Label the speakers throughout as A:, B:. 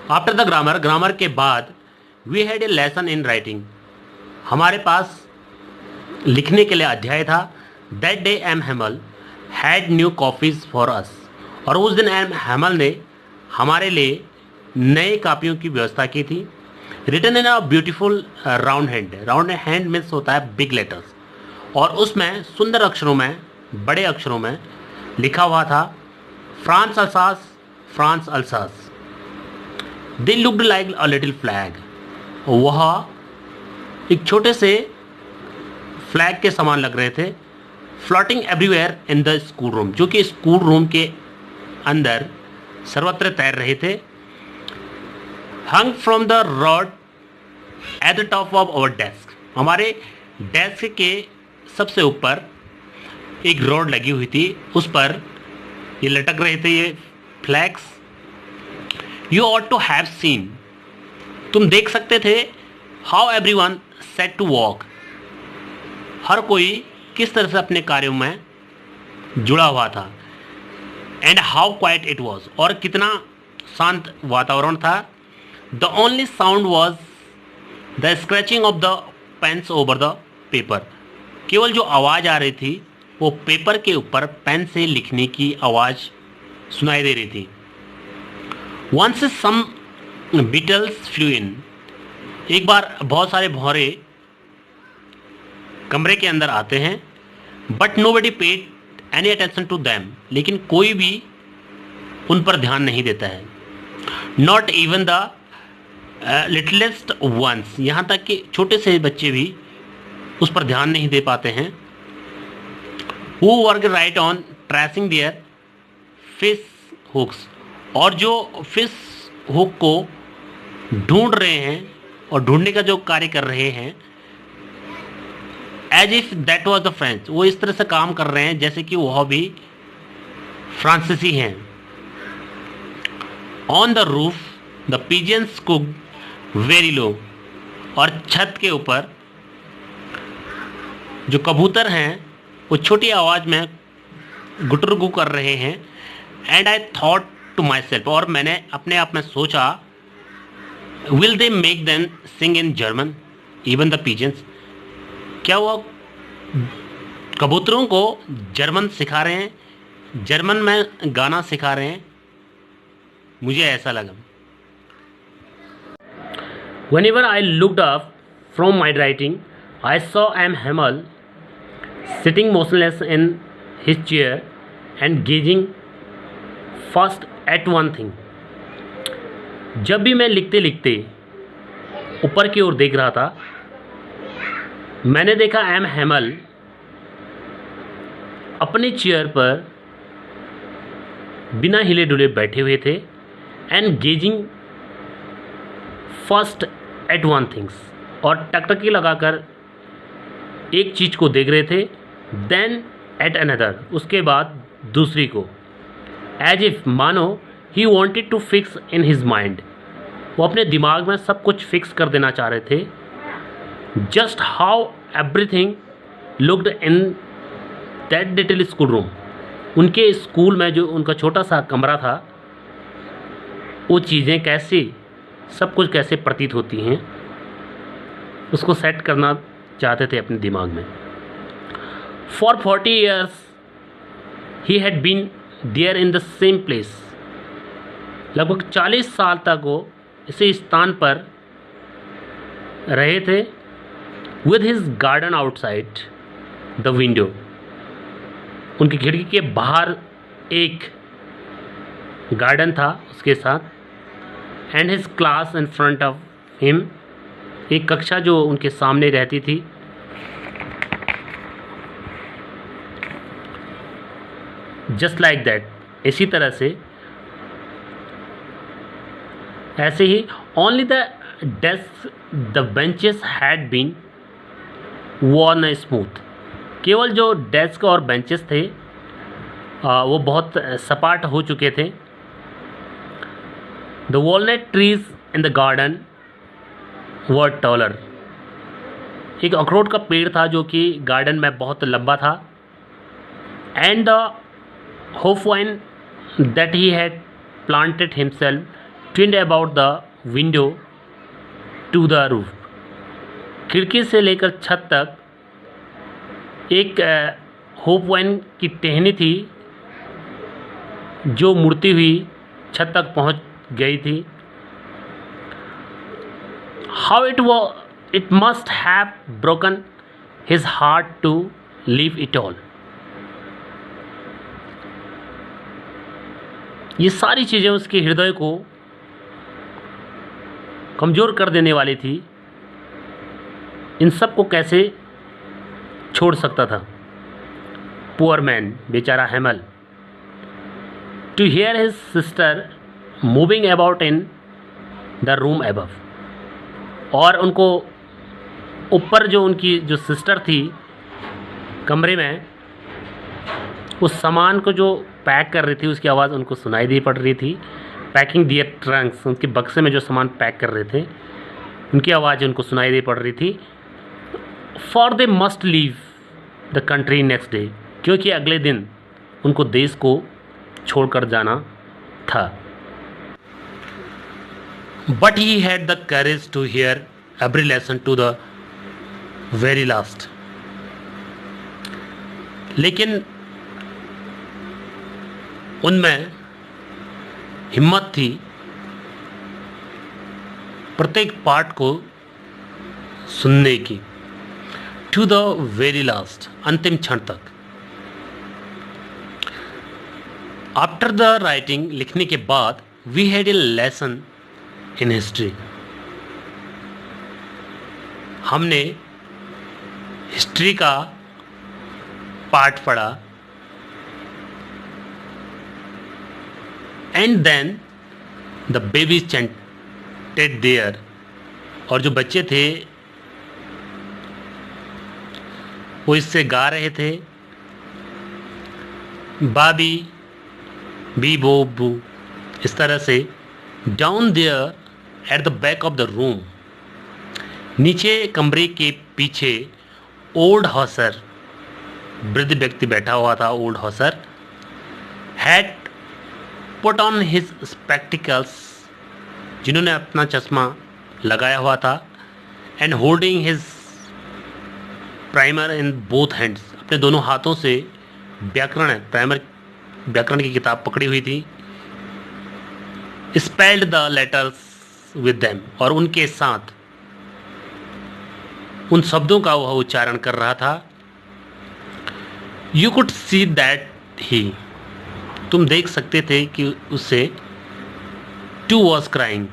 A: After the grammar, grammar के बाद we had a lesson in writing, हमारे पास लिखने के लिए अध्याय था। That day M Hamel had new copies for us, और उस दिन एम हेमल ने हमारे लिए नए कापियों की व्यवस्था की थी। Written in a beautiful round hand, round hand means होता है बिग लेटर्स, और उसमें सुंदर अक्षरों में, बड़े अक्षरों में लिखा हुआ था France Alsace, France Alsace. They looked like a little flag, वह एक छोटे से फ्लैग के समान लग रहे थे। Floating everywhere in the school room, जो कि स्कूल रूम के अंदर सर्वत्र तैर रहे थे। Hung from the rod at the top of our desk, हमारे डेस्क के सबसे ऊपर एक रॉड लगी हुई थी, उस पर ये लटक रहे थे ये flags. You ought to have seen, तुम देख सकते थे how everyone set to work, हर कोई किस तरह से अपने कार्यों में जुड़ा हुआ था। And how quite it was, और कितना शांत वातावरण था। The only sound was the scratching of the pens over the paper, केवल जो आवाज़ आ रही थी वो पेपर के ऊपर पेन से लिखने की आवाज़ सुनाई दे रही थी। वंस सम बीटल्स फ्लू इन, एक बार बहुत सारे भौरे कमरे के अंदर आते हैं। But nobody paid any attention to them, लेकिन कोई भी उन पर ध्यान नहीं देता है। Not even the littlest ones, यहाँ तक कि छोटे से बच्चे भी उस पर ध्यान नहीं दे पाते हैं। Who work right on tracing their fish hooks, और जो फिश हुक को ढूंढ रहे हैं और ढूंढने का जो कार्य कर रहे हैं। As if that was the French, वो इस तरह से काम कर रहे हैं जैसे कि वह भी फ्रांसीसी हैं। On the roof the pigeons cooed very low, और छत के ऊपर जो कबूतर हैं वो छोटी आवाज़ में गुटरगु कर रहे हैं। And I thought to myself, और मैंने अपने आप में सोचा, will they make them sing in German even the pigeons, क्या वो कबूतरों को जर्मन सिखा रहे हैं, जर्मन में गाना सिखा रहे हैं। मुझे ऐसा लगा। Whenever I looked up from my writing, I saw M. Hamel sitting motionless in his chair and gazing first at one thing. जब भी मैं लिखते लिखते ऊपर की ओर देख रहा था, मैंने देखा एम हेमल अपनी चेयर पर बिना हिले डुले बैठे हुए थे। And gazing first at one things, और टकटकी लगाकर एक चीज़ को देख रहे थे। देन एट अनदर, उसके बाद दूसरी को। एज इफ, मानो ही wanted to fix in his mind, वो अपने दिमाग में सब कुछ फिक्स कर देना चाह रहे थे। Just how everything looked in that little school room, उनके स्कूल में जो उनका छोटा सा कमरा था, वो चीज़ें कैसे, सब कुछ कैसे प्रतीत होती हैं, उसको सेट करना चाहते थे अपने दिमाग में। For 40 years he had been there in the same place, लगभग 40 साल तक वो इसी स्थान पर रहे थे। With his garden outside the window, उनकी खिड़की के बाहर एक गार्डन था उसके साथ। And his class in front of him, एक कक्षा जो उनके सामने रहती थी। जस्ट लाइक दैट, इसी तरह से, ऐसे ही। Only the desk the benches had been worn smooth, केवल जो डेस्क और बेंचेस थे वो बहुत सपाट हो चुके थे। The walnut trees in the garden were taller, एक अखरोट का पेड़ था जो कि गार्डन में बहुत लंबा था। And the hop vine that he had planted himself twined about the window to the roof. खिड़की से लेकर छत तक एक होप वाइन की टहनी थी जो मुड़ती हुई छत तक पहुंच गई थी। How it must have broken his heart to leave it all. ये सारी चीज़ें उसके हृदय को कमज़ोर कर देने वाली थी। इन सब को कैसे छोड़ सकता था पुअर मैन, बेचारा Hamel. To hear his sister moving about in the room above. और उनको ऊपर जो उनकी जो सिस्टर थी कमरे में उस सामान को जो पैक कर रही थी उसकी आवाज़ उनको सुनाई दी पड़ रही थी। पैकिंग दियर ट्रंक्स, उनके बक्से में जो सामान पैक कर रहे थे उनकी आवाज़ उनको सुनाई दी पड़ रही थी। For they must leave the country next day, क्योंकि अगले दिन उनको देश को छोड़कर जाना था। But he had the courage to hear every lesson to the very last. लेकिन उनमें हिम्मत थी प्रत्येक पाठ को सुनने की, टू द वेरी लास्ट, अंतिम क्षण तक। आफ्टर द राइटिंग, लिखने के बाद, we had a lesson in history, हमने हिस्ट्री का पाठ पढ़ा। And then the baby chanted their, और जो बच्चे थे वो इससे गा रहे थे, बाबी बी बो बू, इस तरह से। Down there at the back of the room, नीचे कमरे के पीछे ओल्ड हॉसर, वृद्ध व्यक्ति बैठा हुआ था, old Hauser, had put on his spectacles, जिन्होंने अपना चश्मा लगाया हुआ था, and holding his primer in both hands, अपने दोनों हाथों से व्याकरण की किताब पकड़ी हुई थी। Spelled the letters with them, और उनके साथ उन शब्दों का वह उच्चारण कर रहा था। You could see that he, तुम देख सकते थे कि उससे टू वॉज क्राइंग,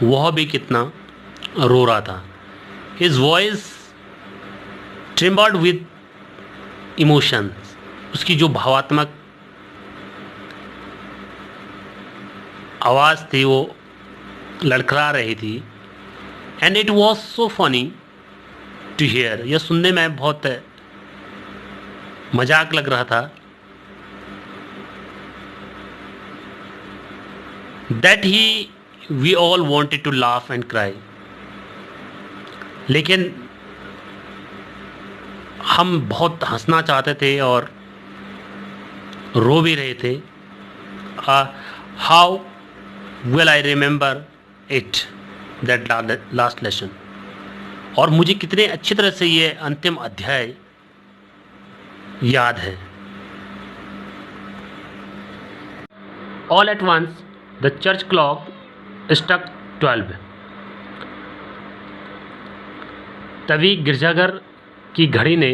A: वह भी कितना रो रहा था। His voice trembled with emotions, उसकी जो भावात्मक आवाज़ थी वो लड़खड़ा रही थी। And it was so funny to hear, यह सुनने में बहुत मजाक लग रहा था। That he we all wanted to laugh and cry, लेकिन हम बहुत हंसना चाहते थे और रो भी रहे थे। How will I remember it that last lesson, और मुझे कितने अच्छी तरह से ये अंतिम अध्याय याद है। All at once the church clock struck 12, तभी गिरजाघर की घड़ी ने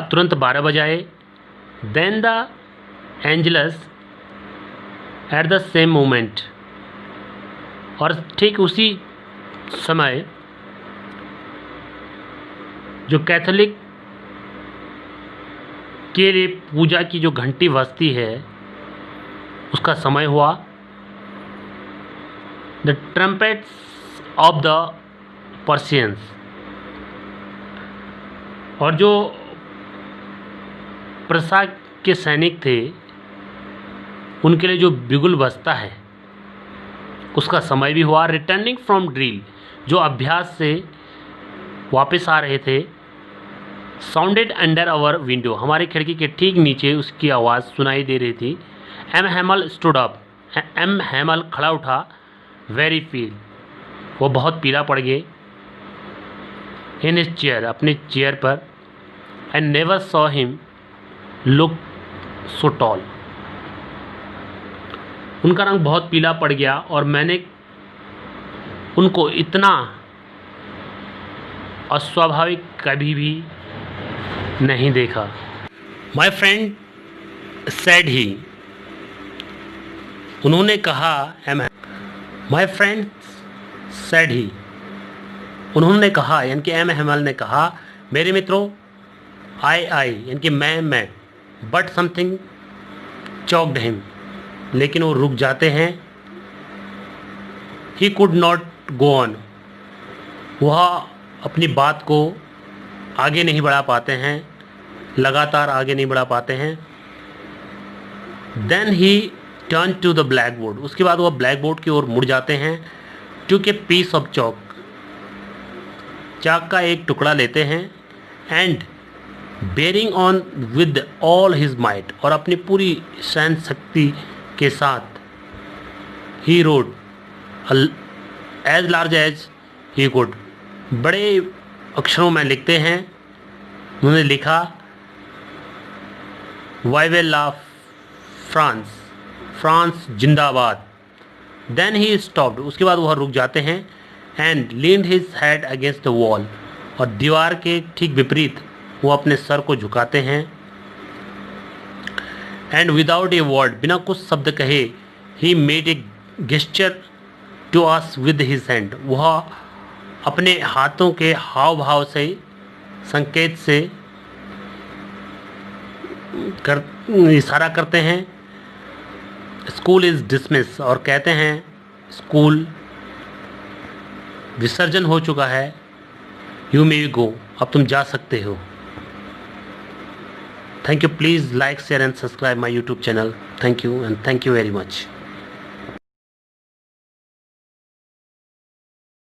A: तुरंत 12 बजाए। Then the Angelus at the same moment, और ठीक उसी समय जो कैथोलिक के लिए पूजा की जो घंटी बजती है उसका समय हुआ। द ट्रम्पेट्स ऑफ द पर्सियंस, और जो प्रसा के सैनिक थे उनके लिए जो बिगुल बजता है उसका समय भी हुआ। रिटर्निंग फ्रॉम ड्रिल, जो अभ्यास से वापस आ रहे थे, साउंडेड अंडर आवर विंडो, हमारी खिड़की के ठीक नीचे उसकी आवाज़ सुनाई दे रही थी। M Hamel stood up, M Hamel खड़ा उठा, वेरी पील, वो बहुत पीला पड़ गए, इन हिज चेयर, अपनी चेयर पर, and never saw him look so tall, उनका रंग बहुत पीला पड़ गया और मैंने उनको इतना अस्वाभाविक कभी भी नहीं देखा। माई फ्रेंड सेड ही, उन्होंने कहा, माई फ्रेंड सेड ही, उन्होंने कहा, यानी कि एम हैमल ने कहा, मेरे मित्रों, आई यानी कि मैं, बट समथिंग चॉक्ड हिम, लेकिन वो रुक जाते हैं। He could not go on, वह अपनी बात को आगे नहीं बढ़ा पाते हैं, लगातार आगे नहीं बढ़ा पाते हैं। Then he turn to the blackboard, उसके बाद वह ब्लैक बोर्ड की ओर मुड़ जाते हैं। टू के पीस ऑफ चॉक, चाक का एक टुकड़ा लेते हैं। And bearing on with all his might, और अपनी पूरी सहन शक्ति के साथ he wrote as large as he could, बड़े अक्षरों में लिखते हैं, उन्होंने लिखा, वाई विल ला फ्रांस, फ्रांस जिंदाबाद। देन ही स्टॉप्ड, उसके बाद वह रुक जाते हैं। And leaned his head against the wall, और दीवार के ठीक विपरीत वो अपने सर को झुकाते हैं। एंड विदाउट ए वर्ड, बिना कुछ शब्द कहे, he made a gesture to us with his hand, वह अपने हाथों के हाव भाव से, संकेत से इशारा करते हैं। स्कूल इज़ डिसमिस, और कहते हैं स्कूल विसर्जन हो चुका है। यू मे गो, अब तुम जा सकते हो। Thank you, please like share and subscribe my YouTube channel. Thank you and thank you very much.